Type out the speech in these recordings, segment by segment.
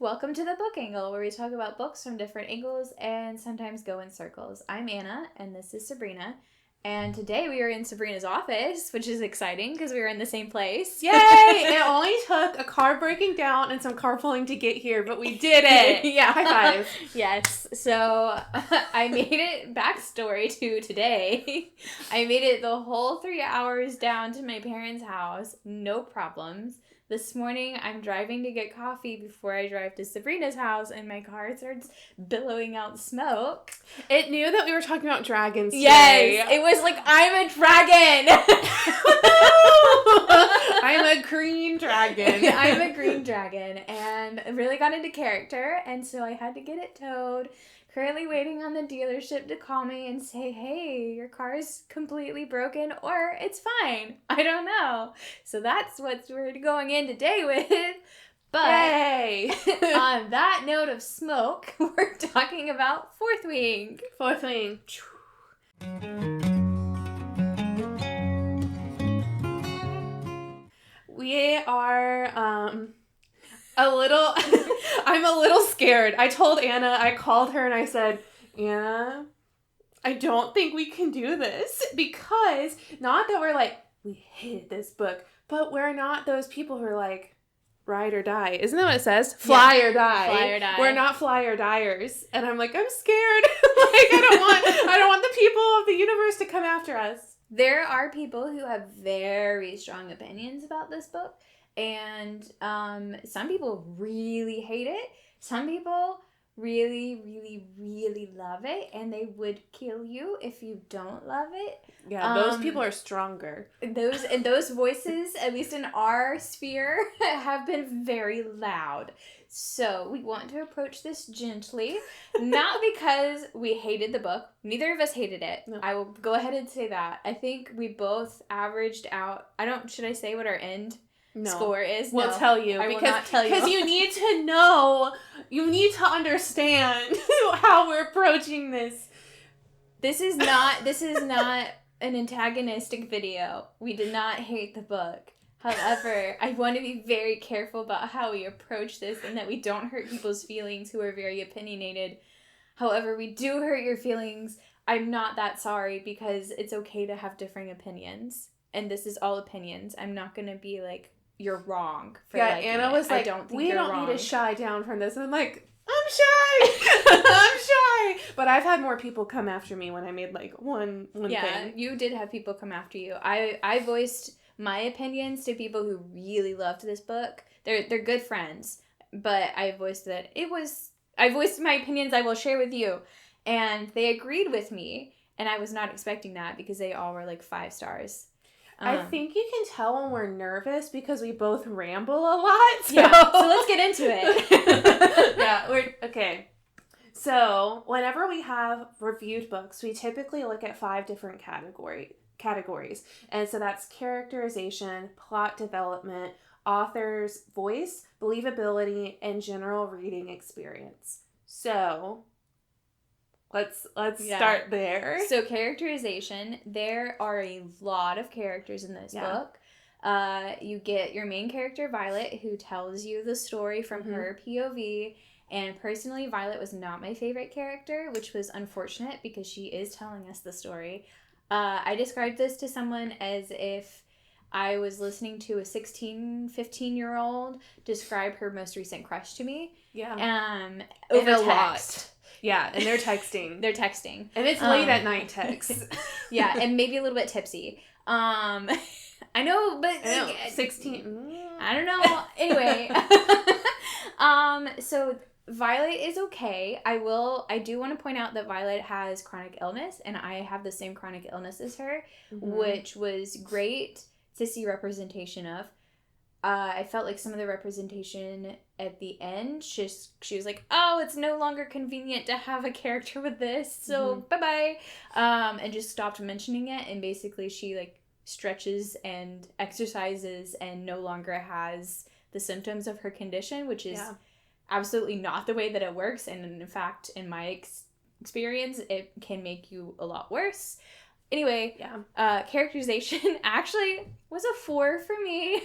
Welcome to the Book Angle, where we talk about books from different angles and sometimes go in circles. I'm Anna, and this is Sabrina. And today we are in Sabrina's office, which is exciting because we were in the same place. Yay! It only took a car breaking down and some carpooling to get here, but we did it! Yeah. High five. Yes. So I made it, backstory to today, I made it the whole 3 hours down to my parents' house, no problems. This morning, I'm driving to get coffee before I drive to Sabrina's house, and my car starts billowing out smoke. It knew that we were talking about dragons today. Yes! It was like, I'm a dragon! I'm a green dragon. I'm a green dragon, and I really got into character, and so I had to get it towed. Currently waiting on the dealership to call me and say, hey, your car is completely broken, or it's fine. I don't know. So that's what we're going in today with. But Yay! on that note of smoke, we're talking about Fourth Wing. Fourth Wing. We are, I'm a little scared. I told Anna, I called her and I said, Anna, I don't think we can do this because not that we're like, we hated this book, but we're not those people who are like, ride or die. Isn't that what it says? Fly or die. Fly or die. We're not fly or diers. And I'm like, I'm scared. I don't want the people of the universe to come after us. There are people who have very strong opinions about this book. And some people really hate it. Some people really, really, really love it. And they would kill you if you don't love it. Yeah, those people are stronger. Those voices, at least in our sphere, have been very loud. So we want to approach this gently. Not because we hated the book. Neither of us hated it. No. I will go ahead and say that. I think we both averaged out. Should I say what our end score is? We'll tell you. I will not tell you. Because you need to know. You need to understand how we're approaching this. This is not an antagonistic video. We did not hate the book. However, I want to be very careful about how we approach this and that we don't hurt people's feelings who are very opinionated. However, we do hurt your feelings. I'm not that sorry because it's okay to have differing opinions. And this is all opinions. I'm not going to be like, you're wrong for liking Anna was like, we don't need to shy down from this. And I'm like, I'm shy. I'm shy. But I've had more people come after me when I made like one thing. Yeah, you did have people come after you. I voiced my opinions to people who really loved this book. They're good friends, but I voiced my opinions I will share with you, and they agreed with me, and I was not expecting that because they all were like 5 stars. I think you can tell when we're nervous because we both ramble a lot. So. Yeah, so let's get into it. Yeah, okay. So whenever we have reviewed books, we typically look at 5 different categories. And so that's characterization, plot development, author's voice, believability, and general reading experience. So let's start there. So characterization, there are a lot of characters in this book. You get your main character, Violet, who tells you the story from her POV. And personally, Violet was not my favorite character, which was unfortunate because she is telling us the story. I described this to someone as if I was listening to a 16, 15-year-old describe her most recent crush to me. Yeah. Over text. Lot. Yeah, and they're texting. And it's late at night text. Yeah, and maybe a little bit tipsy. I know, but... 16. I don't know. Anyway. So... Violet is okay. I do want to point out that Violet has chronic illness, and I have the same chronic illness as her, which was great to see representation of. I felt like some of the representation at the end, she was like, oh, it's no longer convenient to have a character with this, so bye-bye. And just stopped mentioning it, and basically she like stretches and exercises and no longer has the symptoms of her condition, which is... absolutely not the way that it works, and in fact, in my experience, it can make you a lot worse. Anyway, characterization actually was a 4 for me.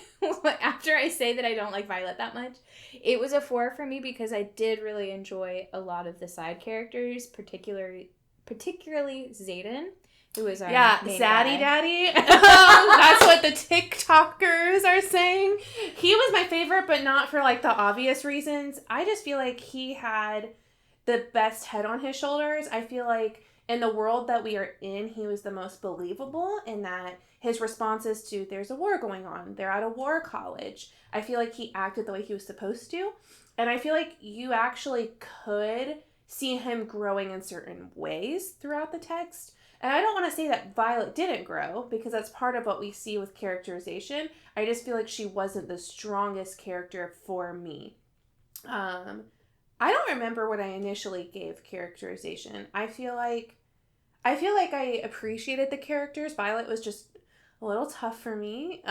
After I say that I don't like Violet that much, it was a 4 for me because I did really enjoy a lot of the side characters, particularly Xaden, who was our main Zaddy guy. Daddy. That's what the TikTokers are saying. He was my favorite, but not for like the obvious reasons. I just feel like he had the best head on his shoulders. I feel like in the world that we are in, he was the most believable in that his responses to there's a war going on, they're at a war college. I feel like he acted the way he was supposed to. And I feel like you actually could see him growing in certain ways throughout the text. And I don't want to say that Violet didn't grow, because that's part of what we see with characterization. I just feel like she wasn't the strongest character for me. I don't remember what I initially gave characterization. I feel like I appreciated the characters. Violet was just a little tough for me.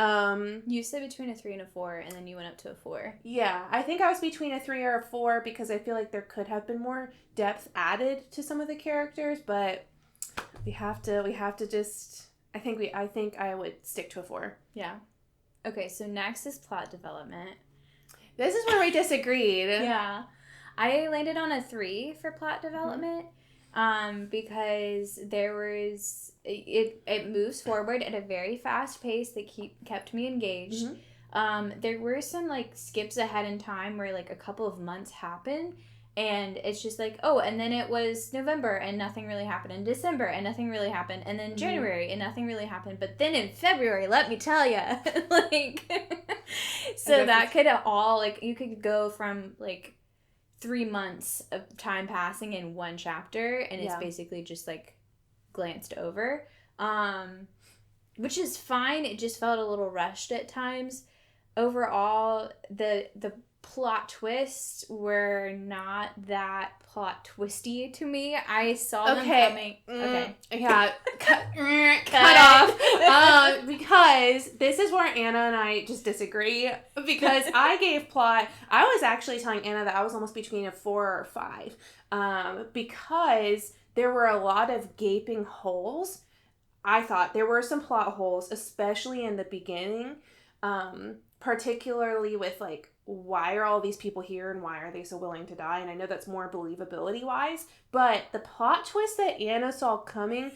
You said between a 3 and a 4, and then you went up to a 4. Yeah, I think I was between a 3 or a 4 because I feel like there could have been more depth added to some of the characters, but we have to just I think I would stick to a 4. Yeah. Okay, so next is plot development. This is where we disagreed. Yeah. I landed on a 3 for plot development. Because there was it moves forward at a very fast pace that kept me engaged. There were some like skips ahead in time where like a couple of months happen, and it's just like, oh, and then it was November and nothing really happened, and December and nothing really happened, and then January and nothing really happened, but then in February, let me tell you, like, so that could all like you could go from like 3 months of time passing in one chapter, and it's basically just like glanced over, which is fine. It just felt a little rushed at times. Overall, the plot twists were not that plot twisty to me. I saw them coming. Cut off. Because this is where Anna and I just disagree. Because I gave plot. I was actually telling Anna that I was almost between a 4 or 5. Because there were a lot of gaping holes. I thought there were some plot holes, especially in the beginning. Particularly with like, why are all these people here and why are they so willing to die? And I know that's more believability wise, but the plot twist that Anna saw coming,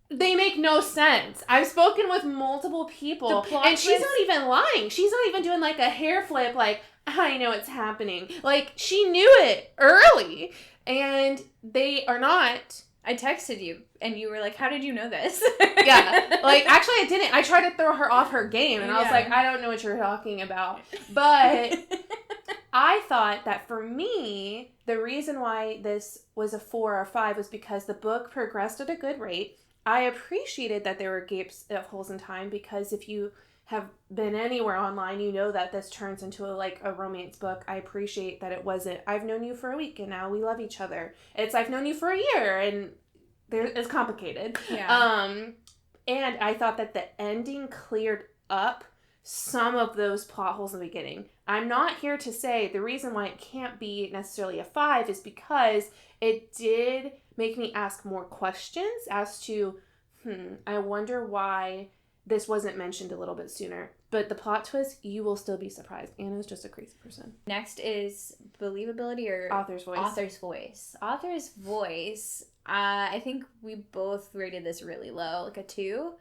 they make no sense. I've spoken with multiple people, and she's not even lying. She's not even doing like a hair flip, like, I know it's happening. Like, she knew it early, and they are not. I texted you, and you were like, how did you know this? Yeah. Like, actually, I didn't. I tried to throw her off her game, and I was like, I don't know what you're talking about. But I thought that for me, the reason why this was a 4 or 5 was because the book progressed at a good rate. I appreciated that there were gapes of holes in time, because if you have been anywhere online, you know that this turns into a romance book. I appreciate that it wasn't, I've known you for a week and now we love each other. It's, I've known you for a year and it's complicated. Yeah. And I thought that the ending cleared up some of those plot holes in the beginning. I'm not here to say the reason why it can't be necessarily a 5 is because it did make me ask more questions as to, I wonder why this wasn't mentioned a little bit sooner. But the plot twist, you will still be surprised. Anna's just a crazy person. Next is believability or author's voice. Author's voice. I think we both rated this really low, like a 2.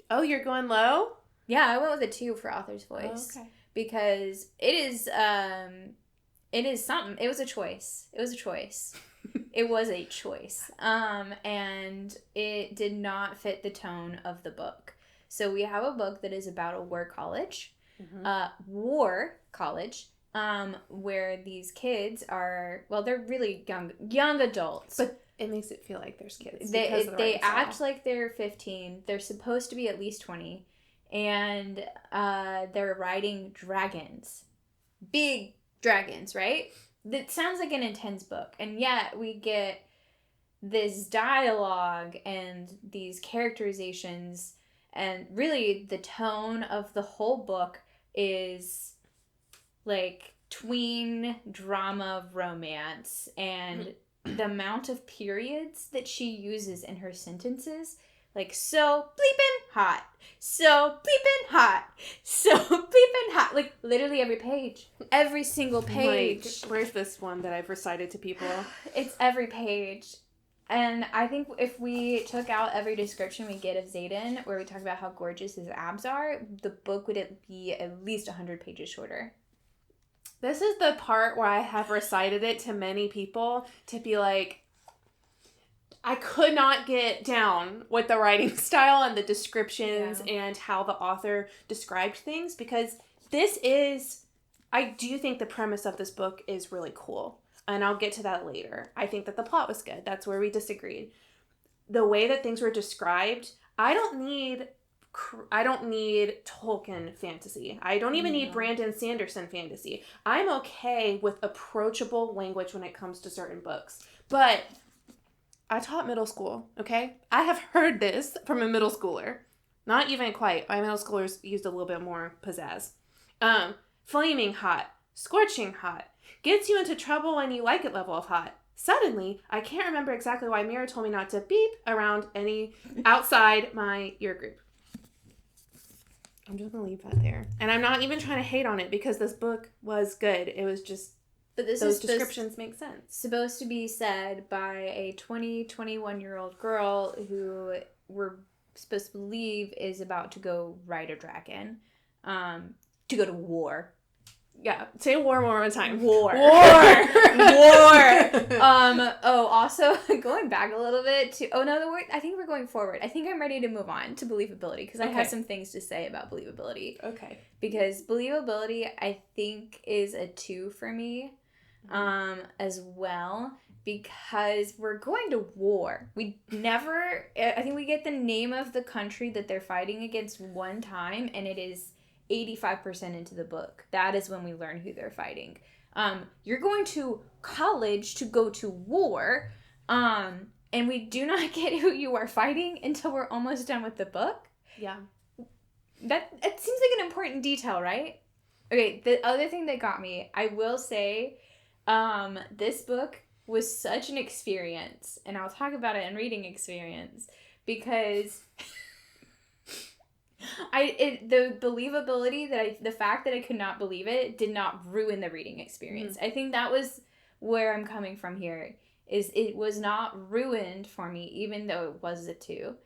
Oh, you're going low? Yeah, I went with a 2 for author's voice. Oh, okay. Because it is something. It was a choice. It was a choice. And it did not fit the tone of the book. So we have a book that is about a war college, where these kids are, well, they're really young adults. But it makes it feel like there's kids. They act like they're 15. They're supposed to be at least 20. And they're riding dragons. Big dragons, right? That sounds like an intense book. And yet we get this dialogue and these characterizations. And really, the tone of the whole book is like tween drama romance. And the amount of periods that she uses in her sentences, like, so bleeping hot, so bleeping hot, so bleeping hot, like, literally every page. Every single page. Like, where's this one that I've recited to people? It's every page. And I think if we took out every description we get of Xaden, where we talk about how gorgeous his abs are, the book would be at least 100 pages shorter. This is the part where I have recited it to many people to be like, I could not get down with the writing style and the descriptions and how the author described things, because I do think the premise of this book is really cool. And I'll get to that later. I think that the plot was good. That's where we disagreed. The way that things were described, I don't need Tolkien fantasy. I don't even need Brandon Sanderson fantasy. I'm okay with approachable language when it comes to certain books. But I taught middle school, okay? I have heard this from a middle schooler. Not even quite. My middle schoolers used a little bit more pizzazz. Flaming hot. Scorching hot. Gets you into trouble when you like it level of hot. Suddenly, I can't remember exactly why Mira told me not to beep around any outside my ear group. I'm just going to leave that there. And I'm not even trying to hate on it because this book was good. It was just, but those descriptions make sense. Supposed to be said by a 21-year-old girl who we're supposed to believe is about to go ride a dragon. To go to war. Yeah, say war one more time. War. Also, going back a little bit to... I think we're going forward. I think I'm ready to move on to believability, because I have some things to say about believability. Okay. Because believability, I think, is a 2 for me, as well, because we're going to war. I think we get the name of the country that they're fighting against one time, and it is 85% into the book. That is when we learn who they're fighting. You're going to college to go to war, and we do not get who you are fighting until we're almost done with the book. Yeah. It seems like an important detail, right? Okay, the other thing that got me, I will say, this book was such an experience, and I'll talk about it in reading experience, because... the believability the fact that I could not believe it did not ruin the reading experience. I think that was where I'm coming from here, is it was not ruined for me, even though it was a 2,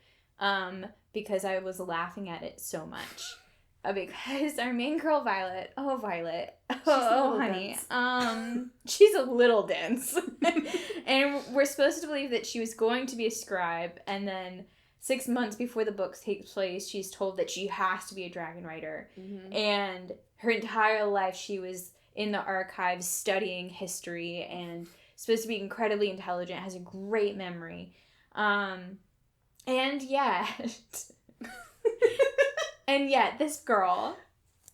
because I was laughing at it so much. Because our main girl, Violet, honey, she's a little dense. And we're supposed to believe that she was going to be a scribe, and then 6 months before the book takes place, she's told that she has to be a dragon rider. Mm-hmm. And her entire life, she was in the archives studying history and supposed to be incredibly intelligent, has a great memory. And yet, this girl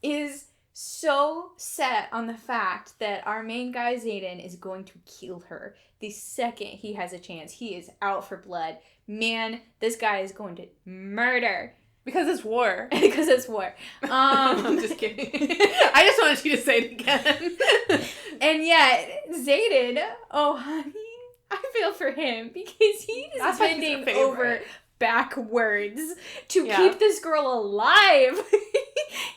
is so set on the fact that our main guy, Xaden, is going to kill her the second he has a chance. He is out for blood. Man, this guy is going to murder. Because it's war. Because it's war. I'm just kidding. I just wanted you to say it again. And yet, Xaden, oh honey, I feel for him, because he is bending over backwards to keep this girl alive.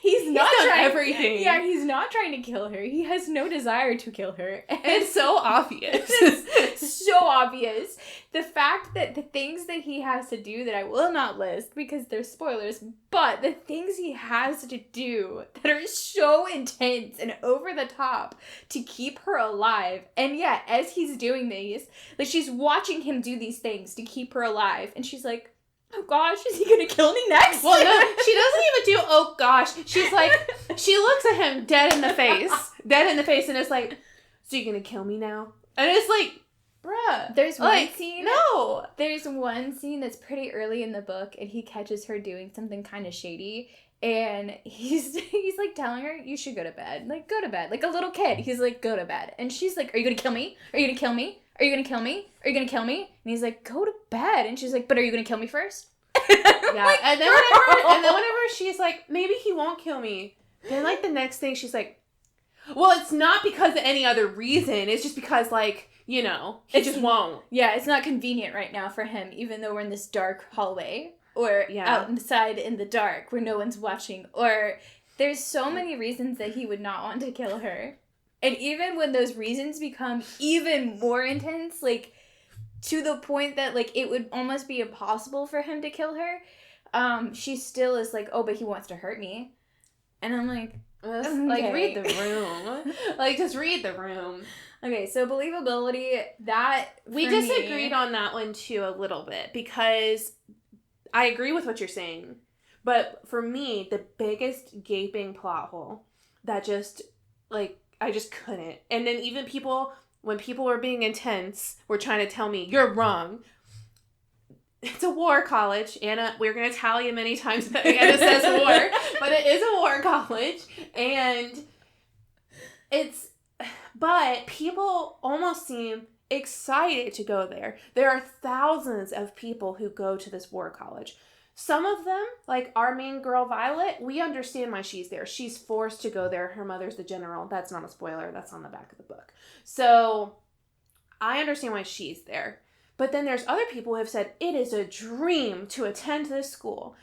He's not trying everything. Yeah, he's not trying to kill her. He has no desire to kill her. And it's so obvious. It's so obvious. The fact that the things that he has to do that I will not list because they're spoilers, but the things he has to do that are so intense and over the top to keep her alive. And yet, as he's doing these, like, she's watching him do these things to keep her alive, and she's like, oh gosh, is he gonna kill me next? Well, no, she doesn't even do, oh gosh. She's like, she looks at him dead in the face, and it's like, so you're gonna kill me now? And it's like, bruh. There's one scene. No. There's one scene that's pretty early in the book, and he catches her doing something kind of shady, and he's like telling her, you should go to bed. Like, go to bed. Like a little kid. He's like, go to bed. And she's like, are you gonna kill me? Are you gonna kill me? Are you gonna kill me? Are you gonna kill me? And he's like, go to bed. And she's like, but are you gonna kill me first? Yeah. Like, and then whenever she's like, maybe he won't kill me. Then like the next thing she's like, well, it's not because of any other reason. It's just because like, he just won't. Yeah, it's not convenient right now for him, even though we're in this dark hallway or outside in the dark where no one's watching. Or there's so many reasons that he would not want to kill her. And even when those reasons become even more intense, like, to the point that, like, it would almost be impossible for him to kill her, she still is like, oh, but he wants to hurt me. And I'm like, okay. Like, read the room. Like, just read the room. Okay, so believability, that, we disagreed on that one, too, a little bit, because I agree with what you're saying. But for me, the biggest gaping plot hole that just, like, I just couldn't. And then even when people were being intense, were trying to tell me, you're wrong. It's a war college. Anna, we're going to tell you many times that Anna says war, but it is a war college. And but people almost seem excited to go there. There are thousands of people who go to this war college. Some of them, like our main girl, Violet, we understand why she's there. She's forced to go there. Her mother's the general. That's not a spoiler. That's on the back of the book. So I understand why she's there. But then there's other people who have said, it is a dream to attend this school.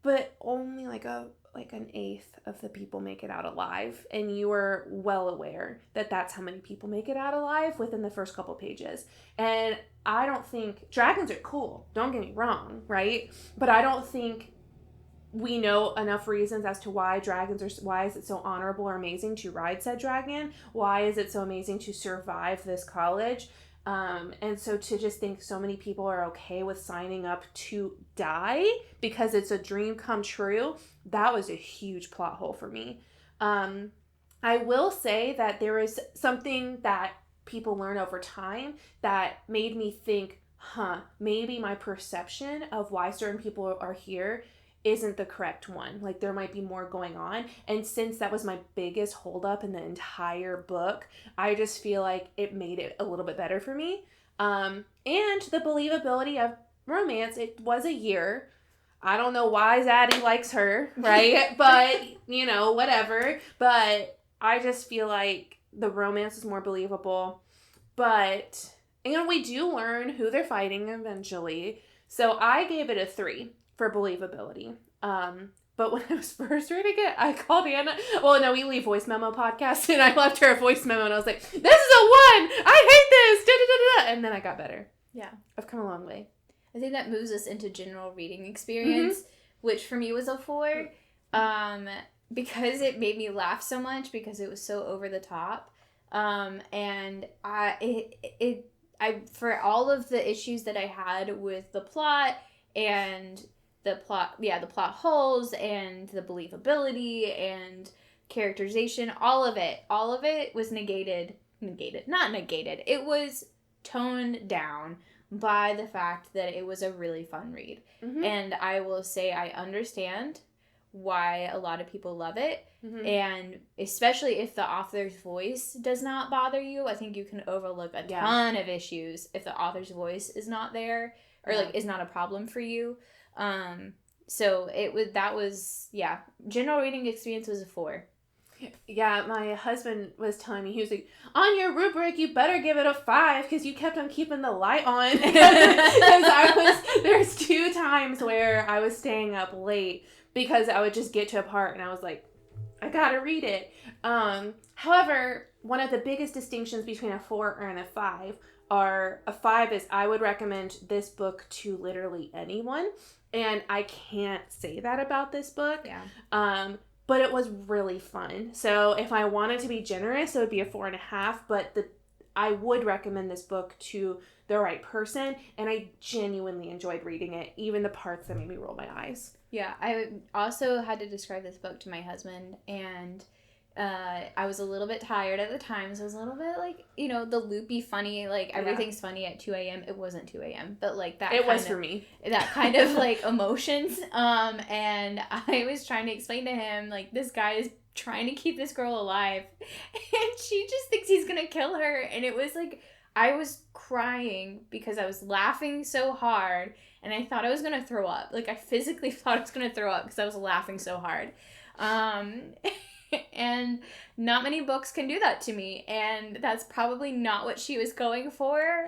But only like an eighth of the people make it out alive. And you are well aware that that's how many people make it out alive within the first couple pages. And I don't think, dragons are cool, don't get me wrong, right? But I don't think we know enough reasons as to why why is it so honorable or amazing to ride said dragon? Why is it so amazing to survive this college? And so to just think so many people are okay with signing up to die because it's a dream come true, that was a huge plot hole for me. I will say that there is something that people learn over time that made me think, maybe my perception of why certain people are here isn't the correct one. Like, there might be more going on. And since that was my biggest holdup in the entire book, I just feel like it made it a little bit better for me. And the believability of romance, it was a year. I don't know why Zaddy likes her, right? But, whatever. But I just feel like the romance is more believable. But, we do learn who they're fighting eventually. So I gave it a 3 for believability. But when I was first reading it, I called Anna. Well, no, we leave voice memo podcasts, and I left her a voice memo, and I was like, this is a 1! I hate this! Da-da-da-da-da. And then I got better. Yeah. I've come a long way. I think that moves us into general reading experience, which for me was a 4. Because it made me laugh so much, because it was so over the top. And I for all of the issues that I had with the plot and the plot holes and the believability and characterization, all of it was not negated. It was toned down by the fact that it was a really fun read. And I will say I understand why a lot of people love it. And especially if the author's voice does not bother you, I think you can overlook a ton of issues if the author's voice is not there or is not a problem for you. So general reading experience was a 4. Yeah, my husband was telling me, he was like, on your rubric, you better give it a 5 because you kept on keeping the light on. Because there's 2 times where I was staying up late because I would just get to a part and I was like, I gotta read it. However, one of the biggest distinctions between a 4 and a 5 are a 5 is I would recommend this book to literally anyone. And I can't say that about this book. Yeah. But it was really fun. So if I wanted to be generous, it would be a 4.5. But I would recommend this book to the right person. And I genuinely enjoyed reading it, even the parts that made me roll my eyes. Yeah, I also had to describe this book to my husband, and I was a little bit tired at the time, so I was a little bit like, the loopy funny, like everything's funny at 2 a.m. It wasn't 2 a.m., but like that. It was for me. That kind of like emotions. And I was trying to explain to him, like, this guy is trying to keep this girl alive, and she just thinks he's gonna kill her, and it was like, I was crying because I was laughing so hard, and I thought I was going to throw up. Like, I physically thought I was going to throw up because I was laughing so hard. And not many books can do that to me. And that's probably not what she was going for.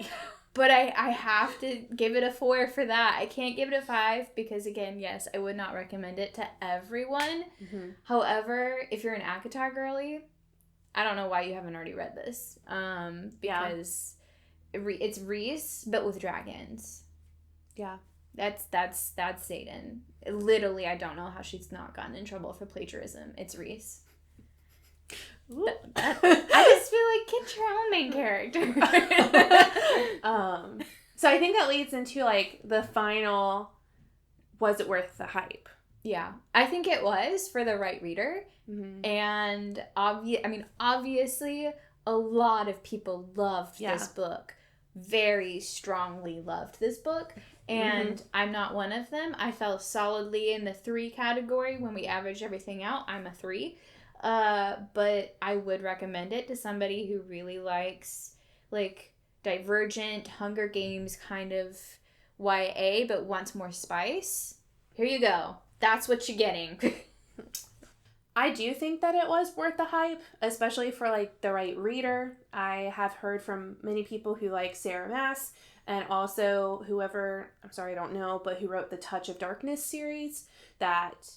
But I have to give it a 4 for that. I can't give it a 5 because, again, yes, I would not recommend it to everyone. Mm-hmm. However, if you're an ACOTAR girly, I don't know why you haven't already read this. Because it's Reese, but with dragons. Yeah. That's Satan. Literally, I don't know how she's not gotten in trouble for plagiarism. It's Reese. I just feel like get your own main character. So I think that leads into like the final, was it worth the hype? Yeah, I think it was for the right reader. Mm-hmm. And obviously a lot of people loved this book. Very strongly loved this book. And I'm not one of them. I fell solidly in the 3 category. When we average everything out, I'm a 3. But I would recommend it to somebody who really likes like Divergent, Hunger Games kind of YA, but wants more spice. Here you go. That's what you're getting. I do think that it was worth the hype, especially for like the right reader. I have heard from many people who like Sarah Maas, and also whoever, I'm sorry, I don't know, but who wrote the Touch of Darkness series, that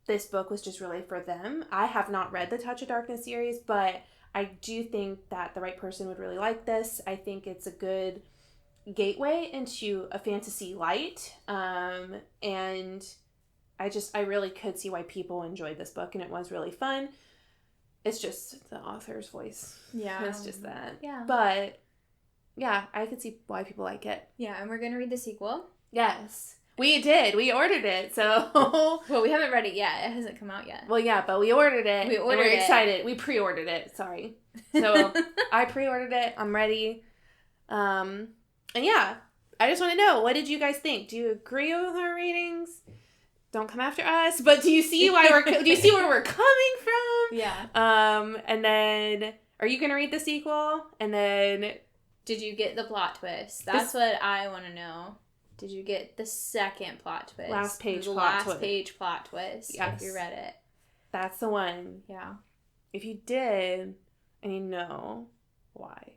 this book was just really for them. I have not read the Touch of Darkness series, but I do think that the right person would really like this. I think it's a good gateway into a fantasy light. And I really could see why people enjoyed this book, and it was really fun. It's just the author's voice. Yeah. It's just that. Yeah. But, yeah, I could see why people like it. Yeah, and we're going to read the sequel. Yes. We did. We ordered it, so... Well, we haven't read it yet. It hasn't come out yet. Well, yeah, but we ordered it. We're excited. We pre-ordered it. Sorry. So, I pre-ordered it. I'm ready. And yeah, I just want to know, what did you guys think? Do you agree with our ratings? Don't come after us. But do you see why do you see where we're coming from? Yeah. And then, are you going to read the sequel? And then... Did you get the plot twist? That's what I want to know. Did you get the second plot twist? Last page plot twist. Yes. If you read it. That's the one. Yeah. If you did, and you know why.